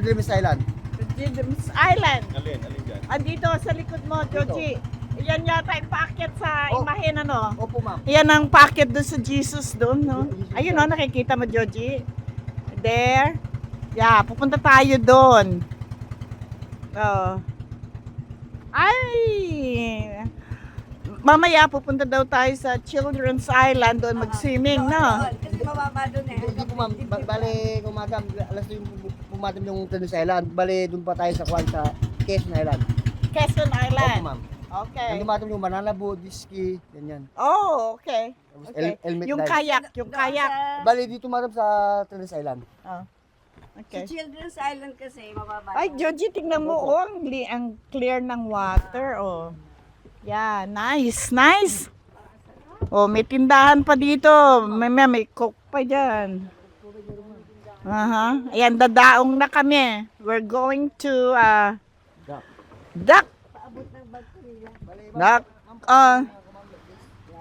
Children's Island. Children's Island. Alin dyan? Andito sa likod mo, Joji. Yan yata yung paakyat sa imahen, ano? Opo, ma'am. Yan ang paakyat doon sa Jesus doon, no? Ayun, no, nakikita mo, Joji. There. Yeah, pupunta tayo doon. Oh. Ay! Mamaya pupunta daw tayo sa Children's Island doon mag-swimming, no? Kasi mababa doon eh. Hindi po, ma'am. Bale, umaga, alas 2 yung pumatim yung Children's Island. Bale, doon pa tayo sa Quezon Island. Quezon Island. Opo, ma'am. Okay. Nandun dumating yung banana boat, ski, ganyan. Oh, okay. Tapos Okay. helmet Yung dive. kayak, yung kayak. Bale, dito madam sa Children's Island. Oh. Sa Okay. Children's Island kasi mababa. Ay, doon. Joji, tingnan mo, oh, ang clear ng water, oh. Yeah, nice, nice. Oh, may tindahan pa dito. May coke pa dyan. Aha. Ayan, dadaong na kami. We're going to, Duck. Paabot ng bag ko nila. Duck.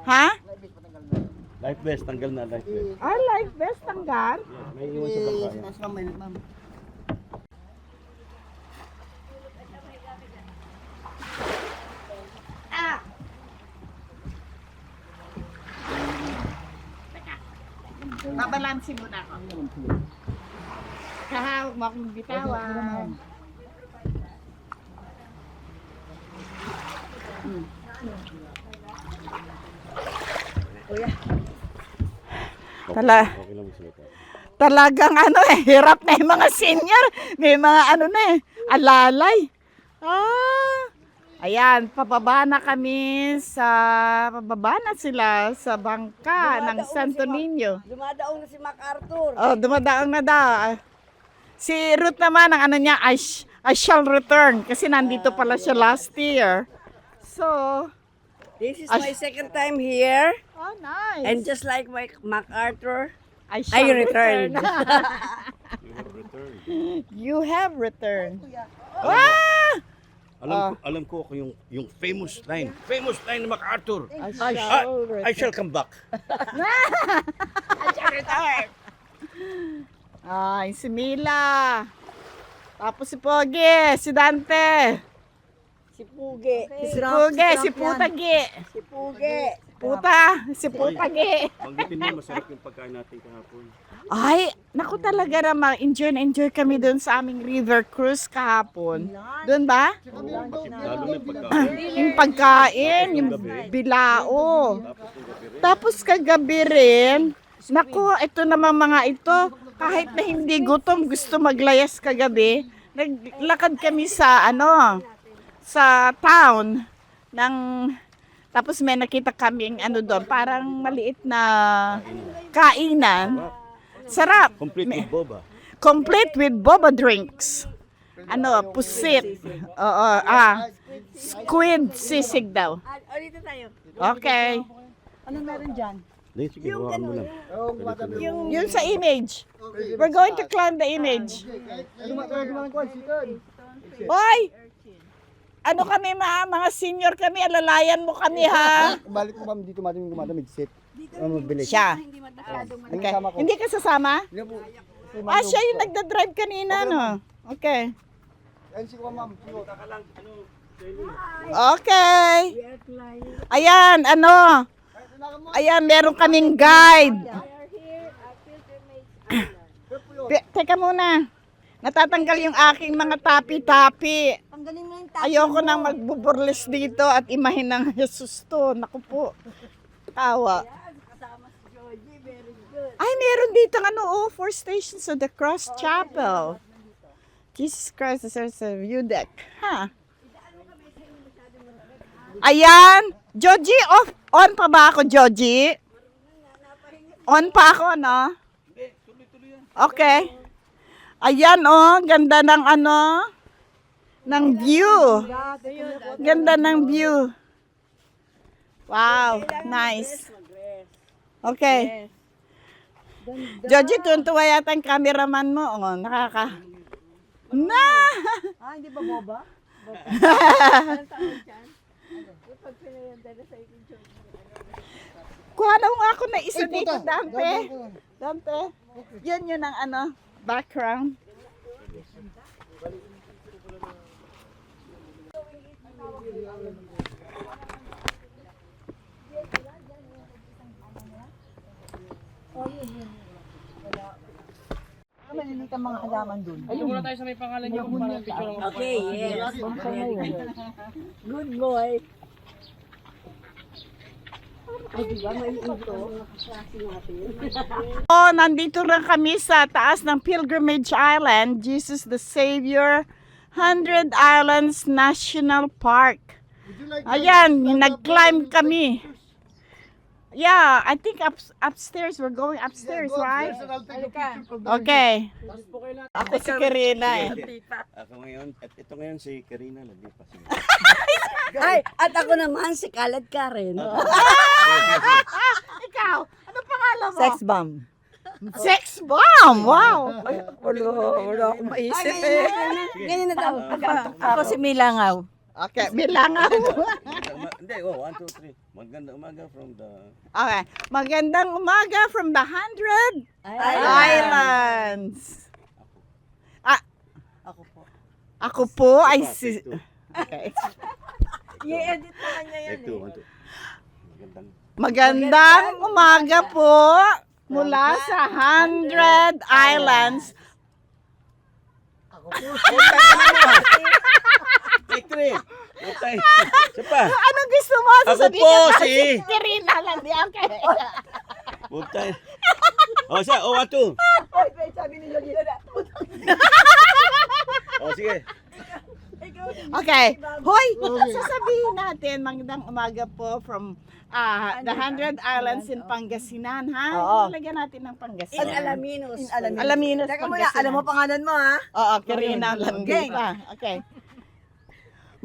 Ha? Life vest, tanggal na life vest. Ah, life vest tanggal? Yan, may iwan sa bangka yan. Mas lang mainit, ma'am. Ah. Babalansin mo na ako. Kahawag mo akong bitawan. Tala. Okay lang magsalita. Talagang ano hirap na yung mga senior. May mga ano na alalay. Ayan, pababa na sila sa bangka ng Santo Niño. Dumadaong na si MacArthur. Oh, dumadaong na daw. Si Ruth naman, ang ano niya, I shall return. Kasi nandito pala siya last year. So, This is my second time here. oh nice. And just like MacArthur, I shall I return. You have returned. Ah! Alam ko kung yung famous line ni MacArthur. I shall return. I shall come back. I shall return. Ay, si Mila. Tapos si Pogi, si Dante. si Puge. Si Pugi, si Putagi. Si Puge. Si Putagi. Banggitin mo, masarap yung pagkain natin kahapon. Ay, naku talaga naman. Enjoy na enjoy kami doon sa aming river cruise kahapon. Doon ba? Lalo na yung pagkain. Yung pagkain, yung bilao. Tapos kagabi rin, naku, ito naman mga ito, kahit na hindi gutom, gusto maglayas kagabi, naglakad kami sa sa town ng tapos may nakita kaming doon, parang maliit na kainan. Sarap. Complete with boba. Complete with boba drinks. Pusit. Oo, squid sisig daw. Dito tayo. Okay. Ano meron dyan? Hindi, sige, hawakan mo lang. Yun sa image. We're going to climb the image. Hoy! Ano kami mga senior kami, alalayan mo kami ha. Balik ko, ma'am, dito madam yung gumadamig sit. Mabilis. Siya. Hindi masyadong Okay. Hindi ka sasama? Hindi po. Siya yung nagda-drive kanina, no? Okay. Ayun si ma'am. Okay. Ayan, Ayan, meron kaming guide. Teka muna. Natatanggal yung aking mga tapi-tapi. Tanggalin mo yung tayo. Ayoko nang magbuburles dito at imahin ng Jesus to. Naku po. Tawa. Kasama si Georgie. Very good. Ay, meron dito Four Stations of the Cross Chapel. Jesus Christ is a view deck. Ha? Ayan. Joji, on pa ba ako, Joji? On pa ako, no? Okay. Ayan, ganda ng ng view. Ganda ng view. Wow, nice. Okay. Joji, tuntua yata ang cameraman mo. Nakaka... Na! Hindi ba boba? Kuha daw nga ako na isa dito, Dante. Dante. Yan yun ang background. Maliliit ang mga halaman dun. Muna tayo sa may pangalan niyo kung parang picture lang. Okay, yes. Good boy. Ay, diba? May ito. Klase natin. Oh, nandito na kami sa taas ng Pilgrimage Island, Jesus the Savior, 100 Islands National Park. Ayan, nag-climb kami. Yeah, I think upstairs. We're going upstairs, right? Okay. Ako si Karina eh. Ako ngayon, at ito ngayon si Karina. Ay, at ako naman si Kalad Karen. Ikaw, ano pangalan mo? Sex bomb. Sex bomb! Wow! Wala akong maisip eh. Ganyan na daw. Ako si Milangaw. Okay, bilangaw. Hindi, 1, 2, 3. Magandang umaga from the... Okay, magandang umaga from the 100 Islands. Ako po. Ako po ay si... Okay. I-edit naman niya yan Ito, 1, 2. Magandang umaga po mula sa 100 Islands. Victory! Utay! Isa pa! Anong gusto mo? Ako Sasabihin po ka si... Karina lang. Okay. Utay! O, siya! O, 1, 2! Sabi ni Yogi na. O, sige! Okay. Hoy, sasabihin natin, magandang umaga po from the 100 Islands in Pangasinan, ha? Oo. Lagyan natin ng In Pangasinan. Alaminos. Alaminos, Teka muna, Pangasinan. alam mo pangalan mo ha? Oo, Karina Landita. Okay.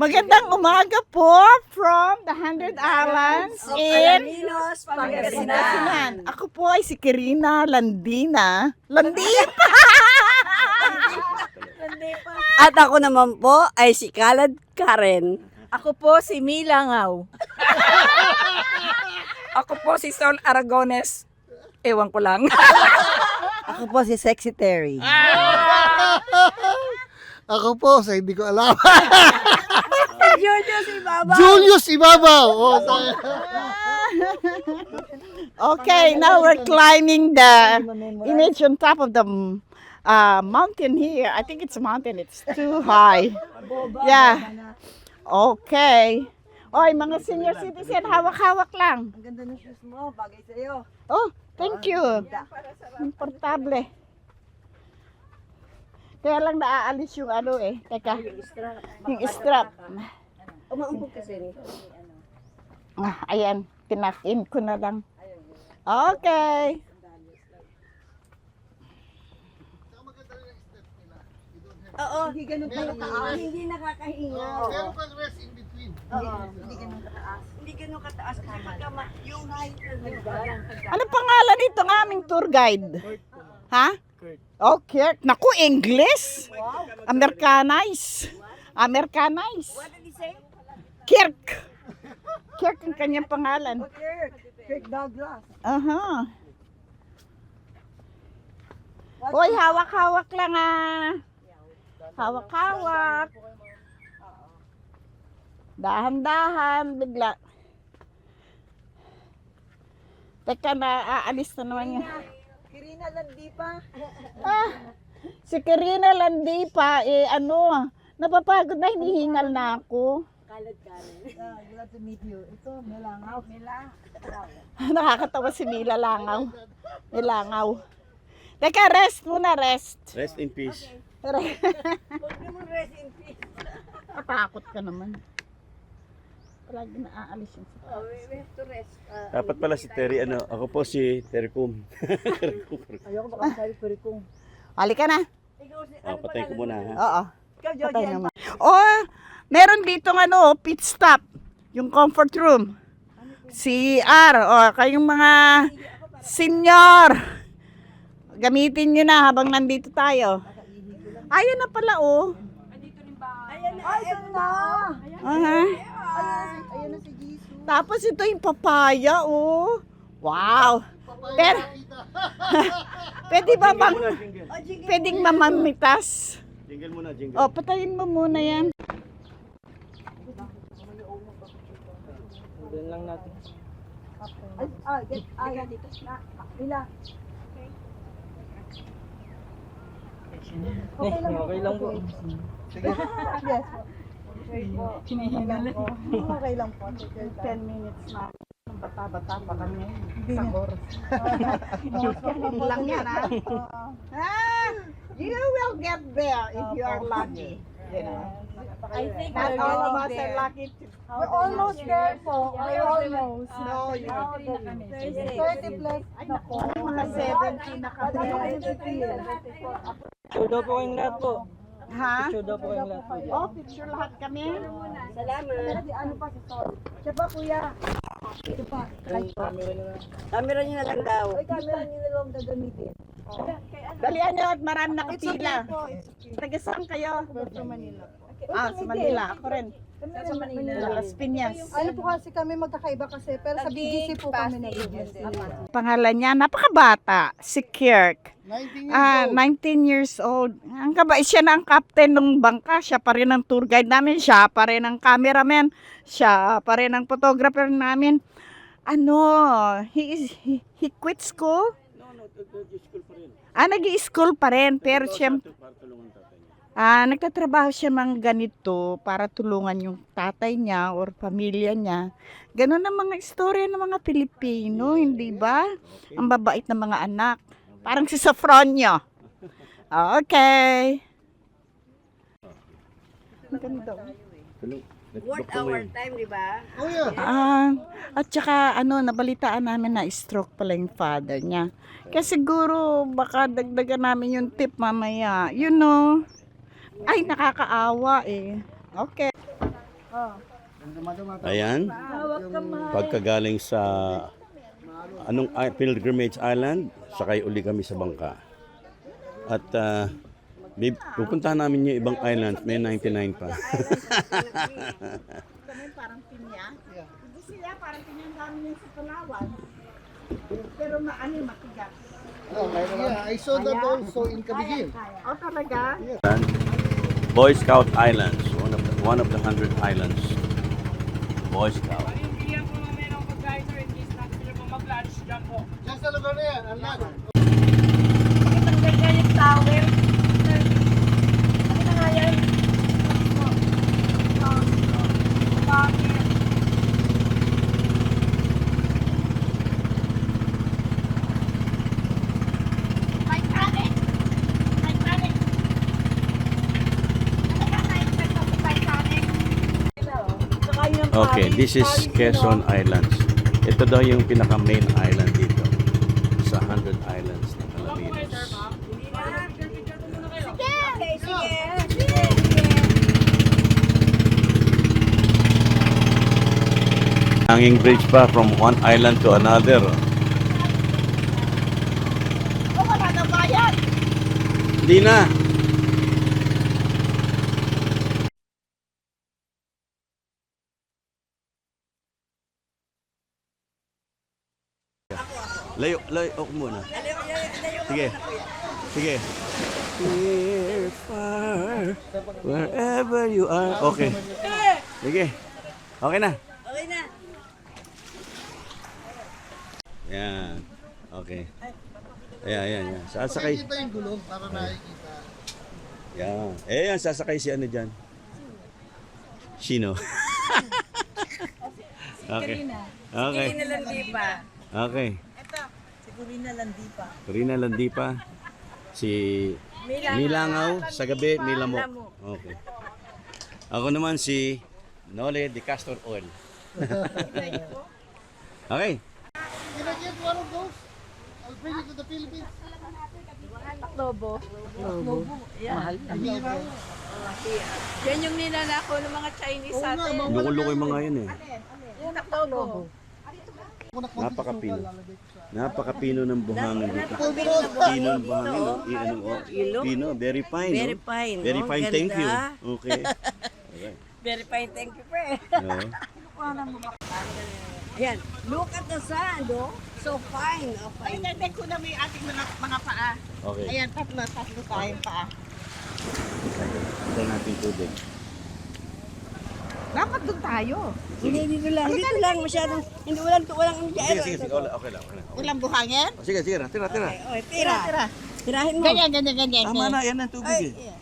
Magandang umaga po from the 100 Islands in Alaminos, Pangasinan. Pangasinan. Ako po ay si Karina Landina. Landina! At ako naman po ay si Kalad Karen. Ako po si Milangaw. Ako po si Sol Aragones. Ewan ko lang. Ako po si Sexy Terry. Ako po, sa hindi ko alam. Julius Ibabaw. Julius Ibabaw! Oh, Okay, now we're climbing the image on top of the mountain here. I think it's a mountain. It's too high. Yeah. Okay. Oy, mga senior citizen, hawak-hawak lang. Ang ganda ng shoes mo, bagay sa'yo. Oh, thank you. Komportable. Kaya lang naaalis yung ano eh. Teka, yung strap. Umaumpog kasi nito. Ayan, tinakin ko na lang. Okay. Oo, hindi ganun kataas. Hindi nakakahinga. meron kang rest in between. Hindi ganun kataas. Hindi ganun kataas. Yung height na Ano pangalan nito ng aming tour guide? Ha? Oh, Kirk. Naku, English. Americanize. Americanize. What did he say? Kirk. Kirk ang kanyang pangalan. Kirk Douglas. Aha. Hoy, hawak-hawak lang ah. Hawak-hawak. Dahan-dahan, bigla. Teka na, aalis na naman niya. Kirina Landipa. Si Karina Landipa, napapagod na, hinihingal na ako. Kalad Karen. Glad to meet you. Ito, Milangaw. Nakakatawa si Mila Langaw. Milangaw. Teka, rest muna, rest. Rest in peace. Huwag naman rest in peace. Natakot ka naman. Palagi na aalis yung sa We have to rest. Dapat pala si Terry, ako po si Terry Kum. Ayoko baka sabi ko rin kung. Halika na. Patayin ko muna ha. Oo. Ikaw, Patay Georgie. naman. Oh, meron dito pit stop. Yung comfort room. CR. Kayong mga senior. Gamitin nyo na habang nandito tayo. Ayun na pala Ayan na. Ayan na. Aha. Ayan na si Jesus. Tapos ito yung papaya, Wow. Pero, pwede ba bang, pwedeng mamamitas? Jingle muna, jingle. Oh, patayin mo muna yan. Doon lang natin. Okay lang po. Okay lang po. 10 minutes na. Bata-bata pa kami. Isang oras. lang yan, ha? You will get there if you are lucky. You know? I think Not all of us are lucky to. We're almost there po. We're almost. No, you know. 30 plus. Ay, naku. Mga 70 na kami. Picture daw po kayong lahat po. Ha? Picture daw po kayong lahat po. Oh, picture lahat kami. Salamat. Ano pa si Sol? Siya pa kuya. Siya pa. Camera niyo na lang daw. Ay, camera niyo na lang gagamitin. Dalian nyo at marami nakapila. Taga saan kayo? Sa Manila. Ah, sa Manila. Ako rin. Sa Manila. Sa Las Piñas. Ano po kasi kami magkakaiba kasi pero sa BGC po kami Pangalan niya, napakabata. Si Kirk. 19 years Ah, old. 19 years old. Ang kabait siya na ang captain ng bangka. Siya pa rin ang tour guide namin. Siya pa rin ang cameraman. Siya pa rin ang photographer namin. Ano, he quit school? School pa rin. Ah, nag-i-school pa rin. Pero siyempre, Para tulungan tatay niya. nagtatrabaho siya mga ganito para tulungan yung tatay niya or pamilya niya. Ganon ang mga istorya ng mga Pilipino, hindi ba? Ang babait ng mga anak. Parang si Safronio. Okay. Ang ganda. Tulong. Worth our time, di ba? Oh yeah. At saka nabalitaan namin na stroke pala yung father niya. Kaya siguro baka dagdagan namin yung tip mamaya. You know. Ay, nakakaawa eh. Okay. Ayan. Pagkagaling sa Pilgrimage Island, sakay uli kami sa bangka. At pupuntahan namin yung ibang islands, may 99 pa. Kami parang pinya. Hindi sila parang pinya ang dami yung sa Palawan. Pero matigas. Yeah, I saw that also in Cabigil. O talaga? Boy Scout Islands, one of the 100 islands. Boy Scout. Panindihan po namin ang pagkain sir in case natin sila po mag-lunch dyan po. Diyan sa lugar na yan, ang lago. Pakitang ganda yung tower. Pakita nga yan. Okay, this is Quezon Islands. Ito daw yung pinaka-main island dito sa 100 islands ng Philippines. Okay, sige. Hanging bridge pa from one island to another. Wala na bayad. Hindi na. Layo ako muna. Sige. Sige. Near, far, wherever you are. Okay. Sige. Okay na. Okay na. Yan. Okay. Ayan. Sasakay. Kita yung gulong para nakikita. Yan. Yan, sasakay si ano dyan. Sino? Okay. Okay. Hindi na lang di pa. Okay. Corina Landipa. Si Milangaw sa gabi, Milamok. Okay. Ako naman si Nole de Castor Oil. Okay. Can I get one of those? I'll bring it to the Philippines. Yan yung ninanako ng mga Chinese sa atin. Loko-loko yung mga yun eh. Yung taklobo. Napakapino ng buhangin dito. Pino ng buhangin. Pino, very fine. Very no? fine. Very no? fine, Ganda. thank you. Okay. Very fine, thank you, pre. No? Ayan, look at the sand, oh. So fine. Oh, fine. Tingnan ko na may ating mga paa. Okay. Ayan, tatlo tayong paa. Ito natin tubig. Dapat doon tayo. Hindi, dito lang, masyadong, hindi, walang ano dyan. Sige. Okay lang. Walang buhangin. Sige, tira. Okay, tira. Tira. Tirahin mo. Ganyan. Tama na, yan ang tubig eh.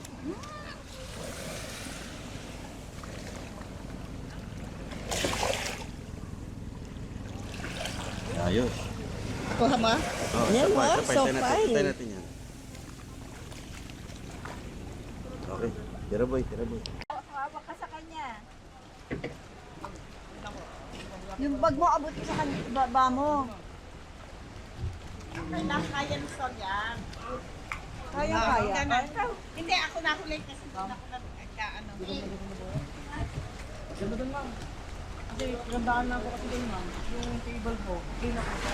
Ayos. Kuha mo. Oh, Yan, sabay, wow, so fine. Tayo natin yan. Okay. Tira boy. Yung bag mo, abot sa baba mo. Kaya ng song yan. Kaya. Hindi, ako nakulit kasi doon ako nagkaano. Gandaan na ako kasi din, ma'am. Yung table po, clean ako sa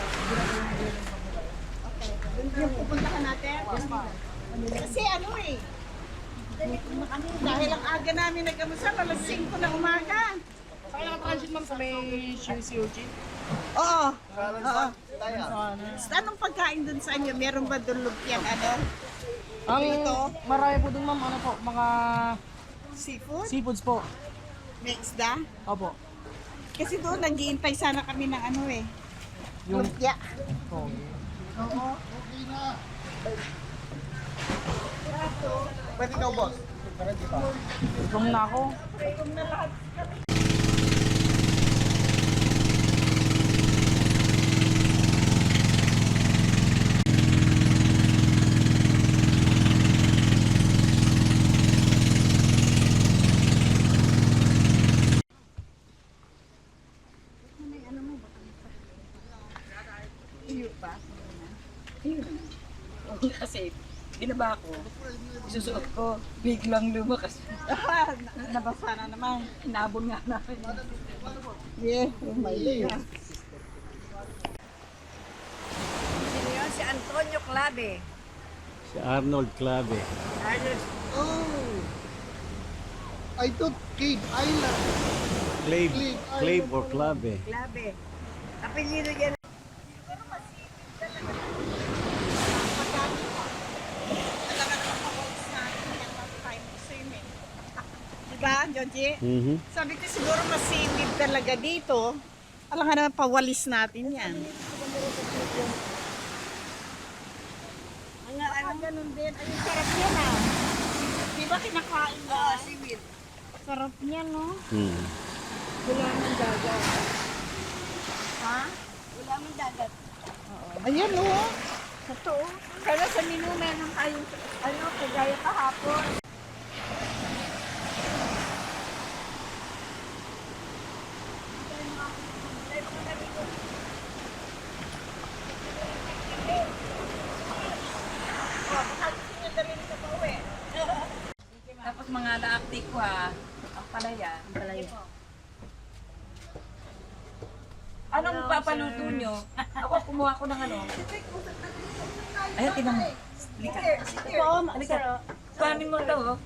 Yung pupuntahan natin. Kasi ano eh. Dahil ang aga namin nag-amusal, alas 5 na umaga. Saka nakatransit, ma'am, sa may COG. Oo. Anong pagkain dun sa inyo? Meron ba dun lumpiang ano? Ang marami po dun, ma'am, ano po, mga Seafood? seafoods po. May isda? Opo. Kasi doon naghihintay sana kami ng ano eh. Yung, Lumpia. oh, Pwede daw, boss. gutom na ako. Kasi, binaba ko, isusuot ko, biglang lumakas. Nabasa na naman. Hinabon nga namin. Yeah, oh my God. Sino yun? Si Antonio Clave. Si Arnold Clave. Oh. I thought Cave Island. Clave or Clave. Clave. Apelyido yan. Diba, Joji? Mhm. Sabi ko siguro masilid talaga dito. Alam nga naman, pawalis natin yan. Ganun din. Ayun, sarap yan ah. Di ba kinakain mo? Sibit. Sarap niyan, no? Hmm. Wala mang dagat. Ha? Wala mang dagat. Ayan, no? Totoo. Pero sa menu meron tayong, kagaya kahapon. Tapos mga laakti ko ha, ang palaya. Anong papaluto nyo? Ako kumuha ko ng ano. Ayun, tinang. Halika. Halika. Paano mo to? Oh?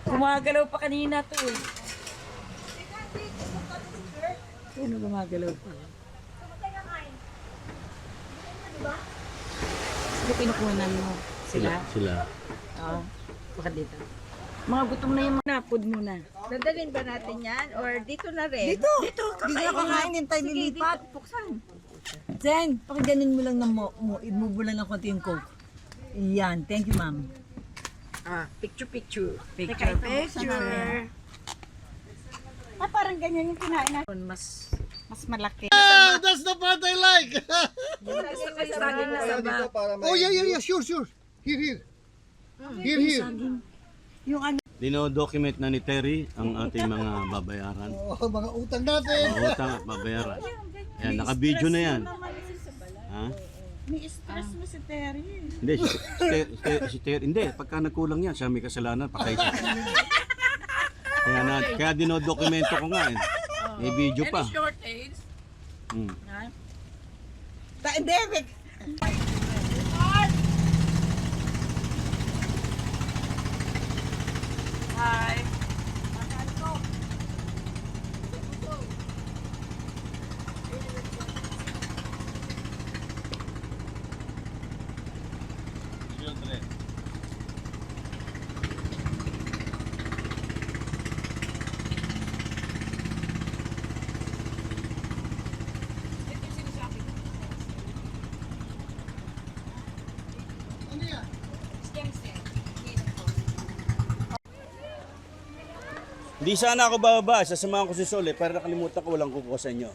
Gumagalaw pa kanina to eh. Ano gumagalaw pa? Sino kinukunan mo? Sila? Sila. Oo. Baka dito. Mga gutom na yung mga food muna. Dadalhin ba natin yan? Or dito na rin? Dito na kakain din tayo lilipat. Buksan. Zen, pakiganin mo lang ng i-move mo lang ng konti yung coke. Yan, thank you ma'am. Picture. Picture. Ah, parang ganyan yung kinain natin. Mas Mas malaki. Ah, that's the part I like. gusto ko sa saging na saba. Oh, yeah. Sure. Here. Here. Dino-document na ni Terry ang ating mga babayaran. Oh, mga utang natin. Mga utang at babayaran. Ayan, naka-video na yan. Ha? May stress mo si Terry. Hindi, si Terry, hindi, pagka nagkulang yan, siya may kasalanan, patay siya. Kaya dinodokumento ko nga eh. May video pa. Any shortage? Hmm. Hindi, Hi. Hindi sana ako bababa, sasamahan ko si Sol eh, pero nakalimutan ko walang kukuha sa inyo.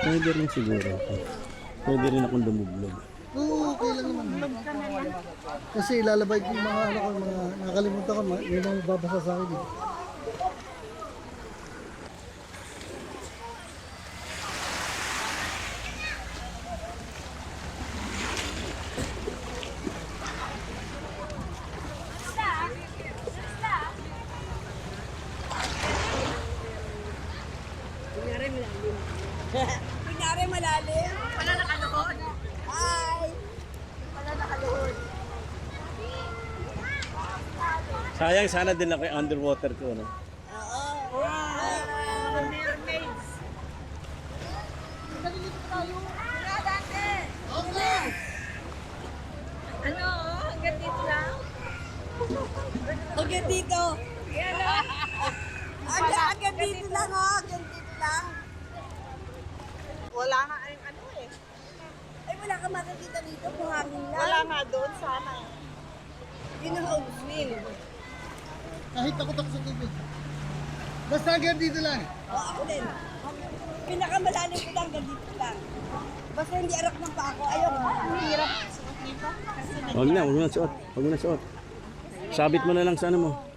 Pwede rin siguro. Pwede rin akong lumublog. Oo, okay lang naman. Kasi ilalabay ko yung mga ano ko, mga nakalimutan ko, yun ang babasa sa akin. Eh. Kunyari malalim. Wala nakaluhod. Hi! Wala nakaluhod. Sayang sana din ako yung underwater ko. No? Ano? Hanggang dito lang? Hanggang dito. Hanggang dito lang, oh. Hanggang dito lang. Wala nga yung ano eh. Ay, wala ka makikita dito. Buhangin lang. Wala nga doon sana. Yun ang Oaksville. Kahit takot ako sa tubig. Basta hanggang dito lang. O, ako din. Pinakamalalim ko lang hanggang dito lang. Basta hindi arak ng pa ako. Ayoko. Ang hirap. Huwag na suot. Huwag mo na suot. Sabit mo na lang sa ano mo.